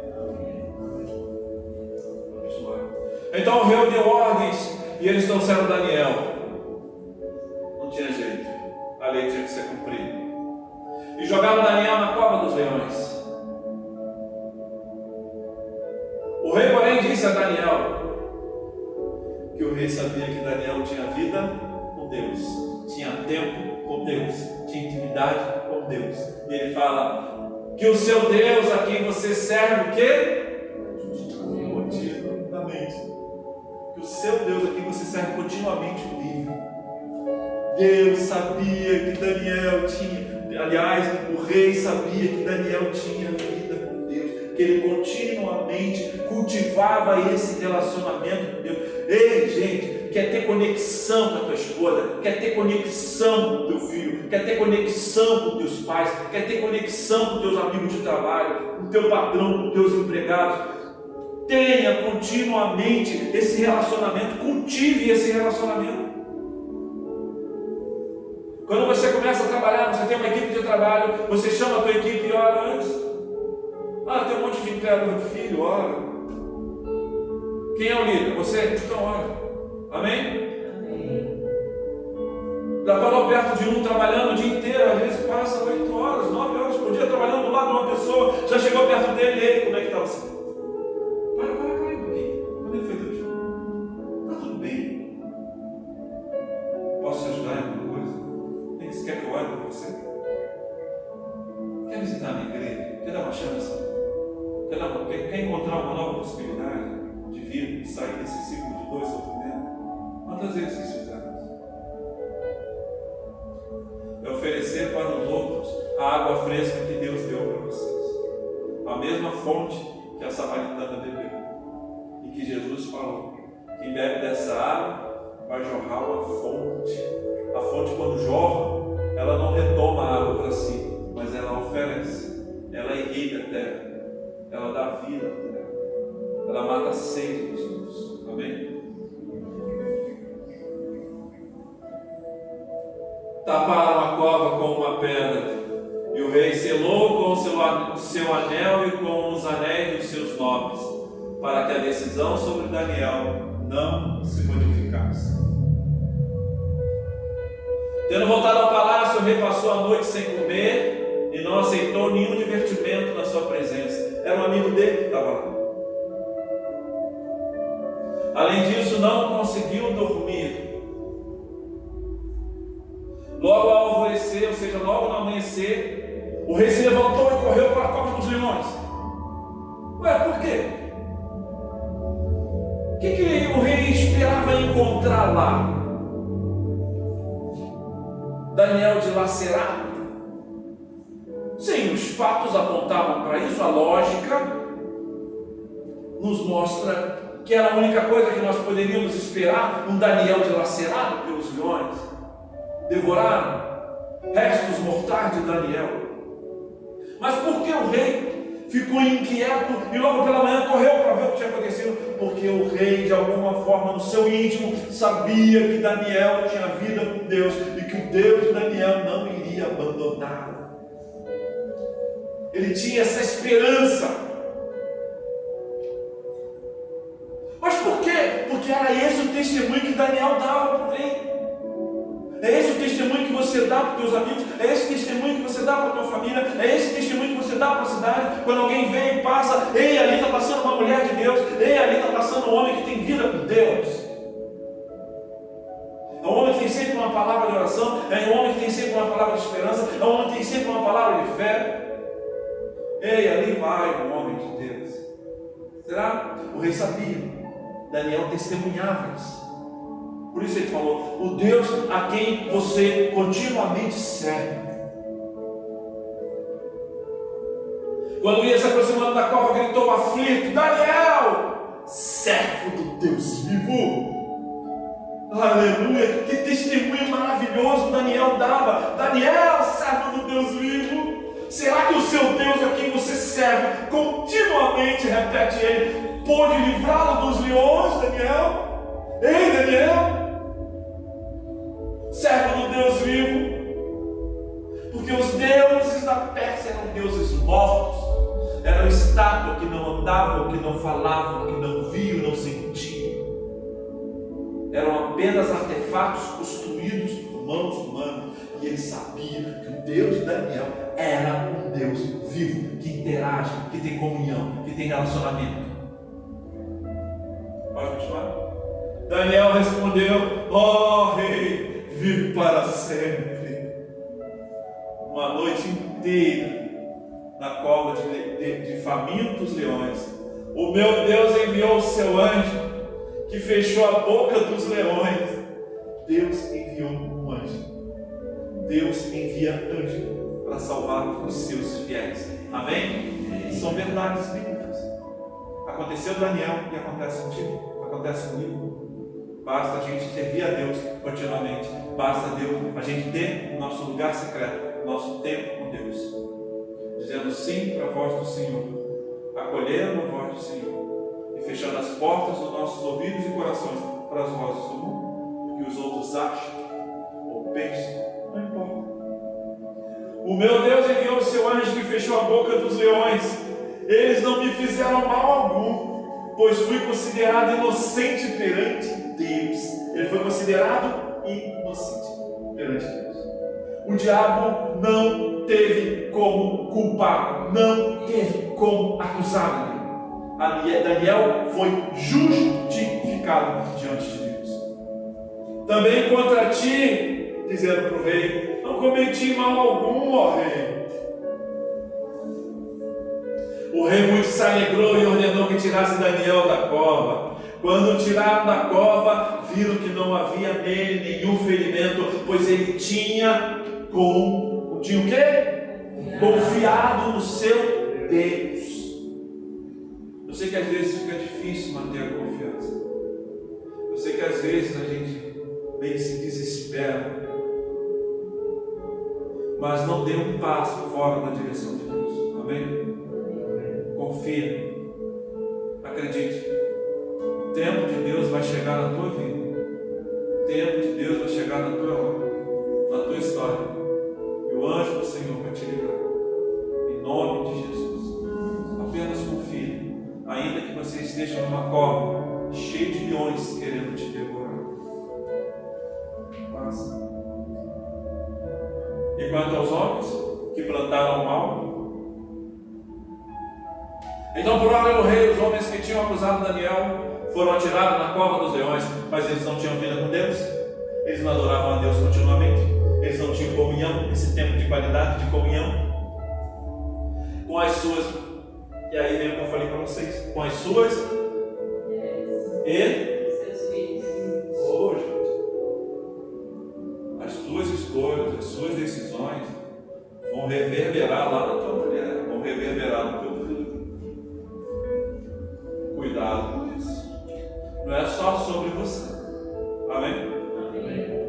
Então o rei deu ordens e eles trouxeram Daniel. Não tinha jeito, a lei tinha que ser cumprida. E jogaram Daniel na cova dos leões. O rei, porém, disse a Daniel que o rei sabia que Daniel tinha vida com Deus, tinha tempo com Deus, tinha intimidade com Deus. E ele fala que o seu Deus a quem você serve o quê? Continuamente. Que o seu Deus a quem você serve continuamente o livre. Deus sabia que Daniel tinha, aliás, o rei sabia que Daniel tinha vida com Deus, que ele continuamente cultivava esse relacionamento com Deus. Ei, gente, quer ter conexão com a tua esposa, quer ter conexão com o teu filho, quer ter conexão com os teus pais, quer ter conexão com os teus amigos de trabalho, com o teu patrão, com os teus empregados. Tenha continuamente esse relacionamento, cultive esse relacionamento. Quando você começa a trabalhar, você tem uma equipe de trabalho, você chama a tua equipe e ora antes. Tem um monte de emprego, filho, ora. Quem é o líder? Você? Então ora. Amém? Amém. Já parou perto de um trabalhando o dia inteiro, às vezes passa 8 horas, 9 horas por dia trabalhando do lado de uma pessoa, já chegou perto dele e aí, como é que está você? Para um pouquinho. Como é que foi teu dia? Está tudo bem? Posso te ajudar em alguma coisa? Você quer que eu ore por você? Quer visitar a minha igreja? Quer dar uma chance? Quer encontrar uma nova possibilidade de vir e sair desse ciclo de dor e sofrimento? Quantas vezes vocês fizeram isso? É oferecer para os outros a água fresca que Deus deu para vocês. A mesma fonte que a samaritana bebeu. E que Jesus falou: quem bebe dessa água vai jorrar uma fonte. A fonte, quando jorra, ela não retoma a água para si, mas ela oferece, ela irriga a terra, ela dá vida à terra, ela mata a sede dos outros. Amém? Taparam a cova com uma pedra, e o rei selou com o seu anel e com os anéis dos seus nobres, para que a decisão sobre Daniel não se modificasse. Tendo voltado ao palácio, o rei passou a noite sem comer e não aceitou nenhum divertimento na sua presença. Era um amigo dele que estava lá. Além disso, não conseguiu dormir. Logo ao alvorecer, ou seja, logo no amanhecer, o rei se levantou e correu para a cova dos leões. Por quê? O que o rei esperava encontrar lá? Daniel dilacerado? Sim, os fatos apontavam para isso, a lógica nos mostra que era a única coisa que nós poderíamos esperar, um Daniel dilacerado pelos leões. Devoraram restos mortais de Daniel. Mas por que o rei ficou inquieto e logo pela manhã correu para ver o que tinha acontecido, porque o rei, de alguma forma, no seu íntimo, sabia que Daniel tinha vida com Deus e que o Deus de Daniel não iria abandoná-lo. Ele tinha essa esperança. Mas por quê? Porque era esse o testemunho que Daniel dava para o rei. É esse o testemunho que você dá para os teus amigos, é esse o testemunho que você dá para a tua família, é esse o testemunho que você dá para a cidade. Quando alguém vem e passa, ei, ali está passando uma mulher de Deus, ei, ali está passando um homem que tem vida com Deus. É um homem que tem sempre uma palavra de oração, é um homem que tem sempre uma palavra de esperança, é um homem que tem sempre uma palavra de fé. Ei, ali vai o homem de Deus. Será? O rei sabia. Daniel testemunhava isso. Por isso ele falou: o Deus a quem você continuamente serve. Quando ia se aproximando da cova, gritou aflito: Daniel, servo do Deus vivo. Aleluia! Que testemunho maravilhoso Daniel dava. Daniel, servo do Deus vivo. Será que o seu Deus a quem você serve continuamente, repete ele, pôde livrá-lo dos leões, Daniel? Ei, Daniel, servo do Deus vivo. Porque os deuses da Pérsia eram deuses mortos, eram estátuas que não andavam, que não falavam, que não viam, não sentiam. Eram apenas artefatos construídos por mãos humanas. E ele sabia que o Deus de Daniel era um Deus vivo, que interage, que tem comunhão, que tem relacionamento. Pode continuar? Daniel respondeu: ó rei, vive para sempre. Uma noite inteira na cova de famintos leões, o meu Deus enviou o seu anjo, que fechou a boca dos leões. Deus enviou um anjo. Deus envia anjo para salvar os seus fiéis. Amém? São verdades bíblicas. Aconteceu com Daniel e acontece contigo, acontece comigo. Basta a gente servir a Deus continuamente. Basta a gente ter o nosso lugar secreto, nosso tempo com Deus, dizendo sim para a voz do Senhor, acolhendo a voz do Senhor e fechando as portas dos nossos ouvidos e corações para as vozes do mundo, que os outros acham ou pensam. Não importa. O meu Deus enviou o seu anjo que fechou a boca dos leões. Eles não me fizeram mal algum, pois fui considerado inocente perante Deus. Ele foi considerado inocente perante Deus. O diabo não teve como culpar, não teve como acusar Daniel foi justificado diante de Deus. Também contra ti, dizendo para o rei, não cometi mal algum, ó rei. O rei muito se alegrou e ordenou que tirasse Daniel da cova. Quando o tiraram da cova, viram que não havia nele nenhum ferimento, pois ele tinha o quê? Confiado no seu Deus. Eu sei que às vezes fica difícil manter a confiança. Eu sei que às vezes a gente meio que se desespera. Mas não dê um passo fora da direção de Deus. Amém? Confia. Acredite. O tempo de Deus vai chegar na tua vida. O tempo de Deus vai chegar na tua história. E o anjo do Senhor vai te livrar. Em nome de Jesus. Apenas confie. Ainda que você esteja numa cova cheia de leões querendo te devorar. Passa. E quanto aos homens que plantaram o mal, então por ordem do rei, os homens que tinham acusado Daniel foram atirados na cova dos leões, mas eles não tinham vida com Deus, eles não adoravam a Deus continuamente, eles não tinham comunhão, esse tempo de qualidade de comunhão com as suas, e aí vem o que eu falei para vocês, com as suas e seus filhos. Oh, gente, as tuas escolhas, as suas decisões vão reverberar lá na tua mulher, vão reverberar no teu filho. Cuidado com isso. Não é só sobre você. Amém? Amém.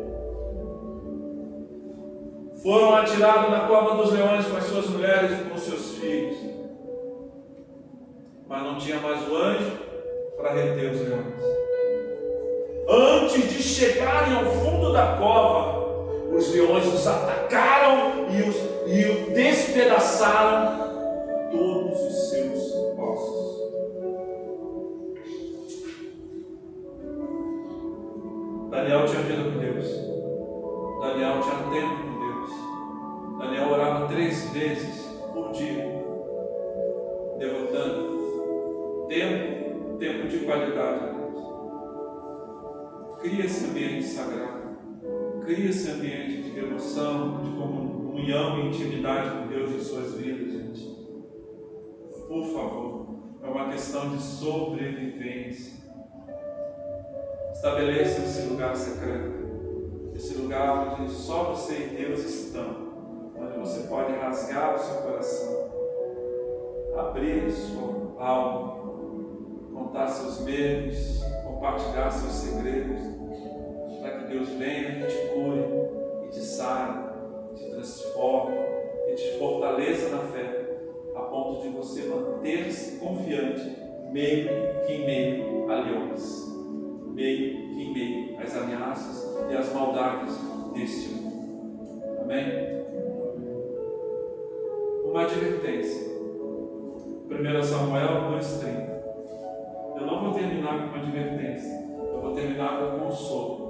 Foram atirados na cova dos leões com as suas mulheres e com os seus filhos. mas não tinha mais o anjo para reter os leões. Antes de chegarem ao fundo da cova, os leões os atacaram e o despedaçaram todos os seus ossos. Daniel tinha vida com Deus. Daniel tinha tempo com Deus. Daniel orava 3 vezes por dia, devotando tempo de qualidade a Deus. Cria esse ambiente sagrado. Cria esse ambiente de devoção, de comunhão e intimidade com Deus em suas vidas, gente. Por favor, é uma questão de sobrevivência. Estabeleça esse lugar secreto, esse lugar onde só você e Deus estão, onde você pode rasgar o seu coração, abrir sua alma, contar seus medos, compartilhar seus segredos, para que Deus venha e te cure, e te sare, te transforme e te fortaleça na fé, a ponto de você manter-se confiante, meio que em meio a leões, meio que em meio às ameaças e às maldades deste mundo. Amém? Uma advertência. 1 Samuel 2,30. Eu não vou terminar com uma advertência, eu vou terminar com um consolo.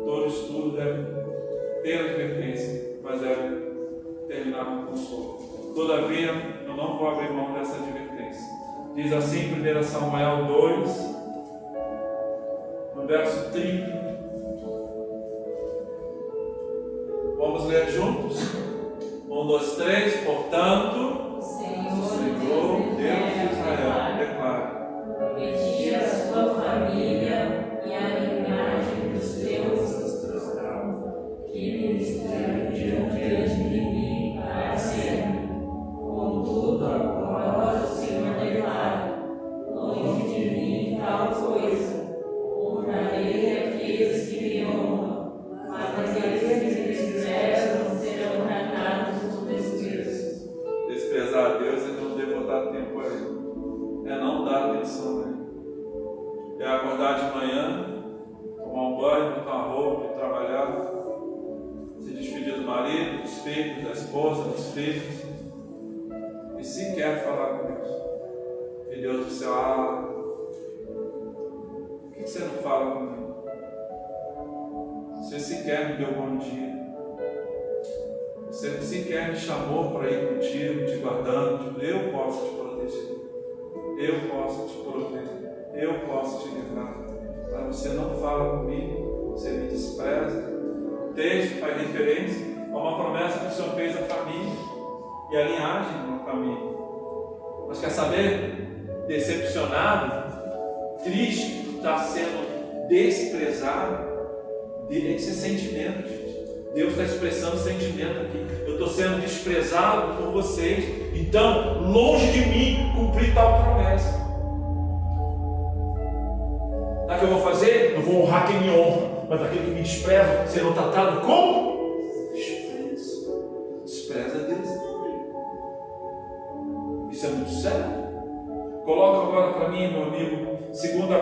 Todo estudo deve ter advertência, mas deve terminar com consolo. Todavia, eu não vou abrir mão dessa advertência. Diz assim 1 Samuel 2, no verso 30. Vamos ler juntos? 1, 2, 3. Portanto, Senhor Deus de Israel, declara: obedi a sua família e a linhagem dos seus que ministraram diante de mim para sempre. Contudo, agora o Senhor declara: longe de mim tal coisa. Honrarei aqueles que me honram, mas aqueles que me desprezam serão tratados com desprezo. Desprezar a Deus é não devotar tempo a Ele, é não dar atenção a Ele, é acordar de manhã, tomar um banho, botar uma roupa e trabalhar, se despedir do marido, dos filhos, da esposa, dos filhos, e sequer falar com Deus. E Deus do céu, por que você não fala comigo? Você sequer me deu bom dia. Você sequer me chamou para ir contigo, te guardando. Eu posso te proteger. Eu posso te prover. Eu posso te livrar. Mas você não fala comigo. Você me despreza. O texto faz referência a uma promessa que o Senhor fez à família e à linhagem de uma família. Mas quer saber? Decepcionado, triste, está sendo desprezado. Esse é sentimento, gente. Deus está expressando sentimento aqui. Eu estou sendo desprezado por vocês, então longe de mim cumprir tal promessa. Sabe o que eu vou fazer? Eu vou honrar quem me honra, mas aquele que me despreza serão tratados como desprezo. Despreza Deus. Isso é muito sério. Coloca agora para mim, meu amigo, 2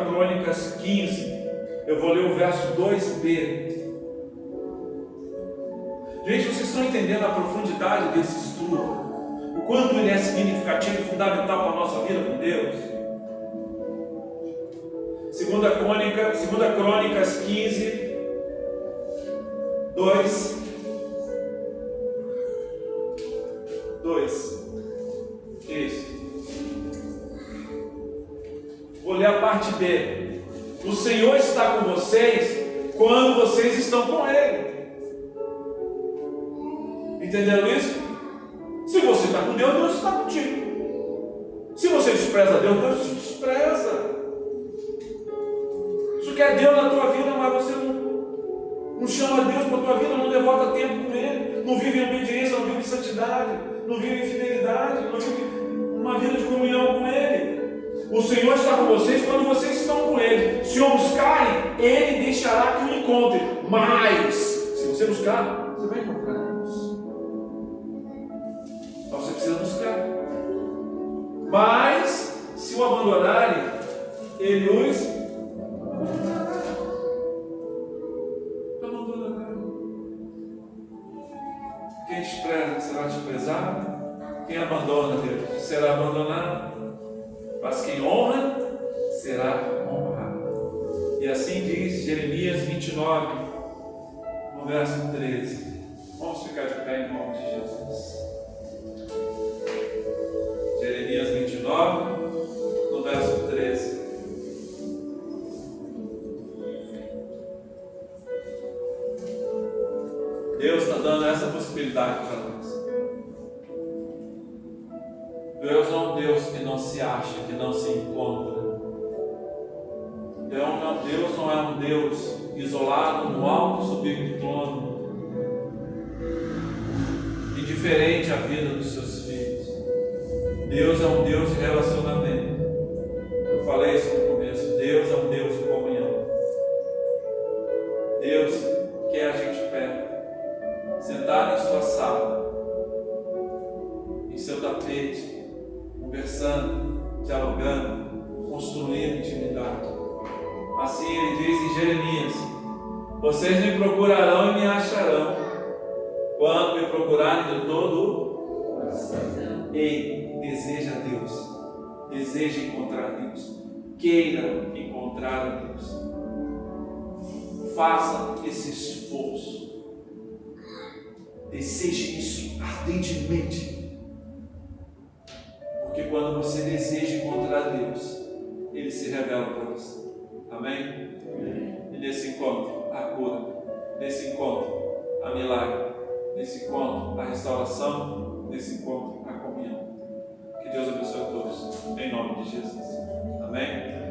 Crônicas 15. Eu vou ler o verso 2b. Gente, vocês estão entendendo a profundidade desse estudo? O quanto ele é significativo e fundamental para a nossa vida com Deus? 2 Crônicas 15, 2. Isso. Vou ler a parte B. O Senhor está com vocês quando vocês estão com Ele. Entenderam isso? Se você está com Deus, Deus está contigo. Se você despreza Deus, Deus te despreza. Isso quer Deus na tua vida, mas você não chama Deus para a tua vida, não devota tempo com Ele, não vive em obediência, não vive em santidade, não vive em fidelidade, não vive uma vida de comunhão com Ele. O Senhor está com vocês quando vocês estão com Ele. Se o buscarem, Ele deixará que o encontrem. Mas, se você buscar, você vai encontrar Deus. Então você precisa buscar. Mas, se Ele os abandonará. Quem despreza será desprezado. Quem abandona Deus será abandonado. Mas quem honra será honrado. E assim diz Jeremias 29, no verso 13. Vamos ficar de pé em nome de Jesus. Jeremias 29, no verso 13. Deus está dando essa possibilidade para nós. Deus não é um Deus que não se acha, que não se encontra. Deus não é um Deus isolado no alto sublime trono, indiferente à vida dos seus filhos. Deus é um Deus de relacionamento. Eu falei isso no começo. Deus é um Deus de comunhão. Deus quer a gente perto, sentado em sua sala, em seu tapete, conversando, dialogando, construindo intimidade. Assim ele diz em Jeremias: vocês me procurarão e me acharão, quando me procurarem de todo o coração. Ei, deseja Deus, deseja encontrar Deus, queira encontrar a Deus. Faça esse esforço, deseje isso ardentemente, porque quando você deseja encontrar Deus, Ele se revela para você. Amém? E nesse encontro, a cura, nesse encontro, a milagre, nesse encontro, a restauração, nesse encontro, a comunhão. Que Deus abençoe a todos, em nome de Jesus. Amém?